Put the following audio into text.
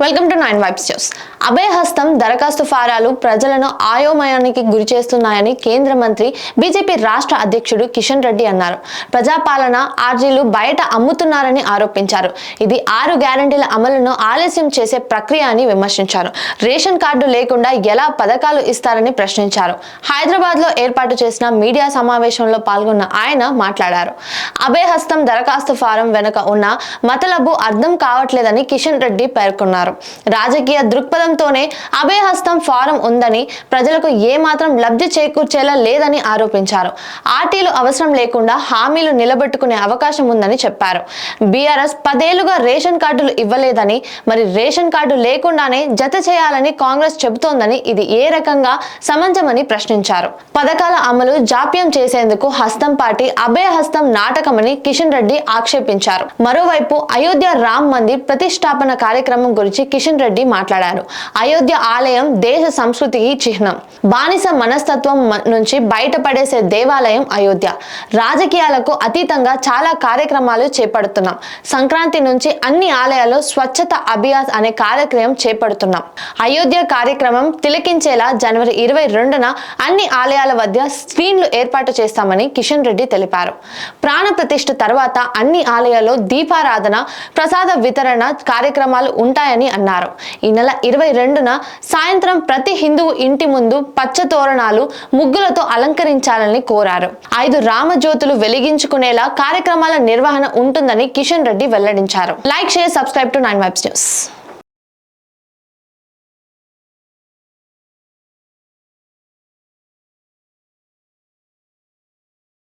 Welcome to 9 vibes news. అభయహస్తం దరఖాస్తు ఫారాలు ప్రజలను ఆయోమయానికి గురి చేస్తున్నాయని కేంద్ర మంత్రి బీజేపీ రాష్ట్ర అధ్యక్షుడు కిషన్ రెడ్డి అన్నారు. ప్రజాపాలన ఆర్జీలు బయట అమ్ముతున్నారని ఆరోపించారు. ఇది 6 గ్యారంటీల అమలును ఆలస్యం చేసే ప్రక్రియ అని విమర్శించారు. రేషన్ కార్డు లేకుండా ఎలా పథకాలు ఇస్తారని ప్రశ్నించారు. హైదరాబాద్ లో ఏర్పాటు చేసిన మీడియా సమావేశంలో పాల్గొన్న ఆయన మాట్లాడారు. అభయహస్తం దరఖాస్తు ఫారం వెనుక ఉన్న మతలబు అర్థం కావట్లేదని కిషన్ రెడ్డి పేర్కొన్నారు. రాజకీయ దృక్పథంతోనే అభయహస్తం ఫారం ఉందని, ప్రజలకు ఏమాత్రం లబ్ధి చేకూర్చేలా లేదని ఆరోపించారు. ఆర్టీలు అవసరం లేకుండా హామీలు నిలబెట్టుకునే అవకాశం ఉందని చెప్పారు. బీఆర్ఎస్ 10 ఏళ్లుగా రేషన్ కార్డులు ఇవ్వలేదని, మరి రేషన్ కార్డు లేకుండానే జత చేయాలని కాంగ్రెస్ చెబుతోందని, ఇది ఏ రకంగా సమంజసమని ప్రశ్నించారు. పథకాల అమలు జాప్యం చేసేందుకు హస్తం పార్టీ అభయహస్తం నాటకమని కిషన్ రెడ్డి ఆక్షేపించారు. మరోవైపు అయోధ్య రామ్ మందిర్ ప్రతిష్టాపన కార్యక్రమం గురించి కిషన్ రెడ్డి మాట్లాడారు. అయోధ్య ఆలయం దేశ సంస్కృతికి చిహ్నం. బానిస మనస్తత్వం నుంచి బయటపడేసే దేవాలయం అయోధ్య. రాజకీయాలకు అతీతంగా చాలా కార్యక్రమాలు చేపడుతున్నాం. సంక్రాంతి నుంచి అన్ని ఆలయాల్లో స్వచ్ఛత అభియాన్ అనే కార్యక్రమం చేపడుతున్నాం. అయోధ్య కార్యక్రమం తిలకించేలా జనవరి 22న అన్ని ఆలయాల వద్ద స్క్రీన్లు ఏర్పాటు చేస్తామని కిషన్ రెడ్డి తెలిపారు. ప్రాణ ప్రతిష్ఠ తర్వాత అన్ని ఆలయాల్లో దీపారాధన, ప్రసాద వితరణ కార్యక్రమాలు ఉంటాయని అన్నారు. ఈ నెల 22న సాయంత్రం ప్రతి హిందువు ఇంటి ముందు పచ్చ తోరణాలు, ముగ్గులతో అలంకరించాలని కోరారు. 5 రామజ్యోతులు వెలిగించుకునేలా కార్యక్రమాల నిర్వహణ ఉంటుందని కిషన్ రెడ్డి వెల్లడించారు. Like, share, subscribe to 9 vibes news.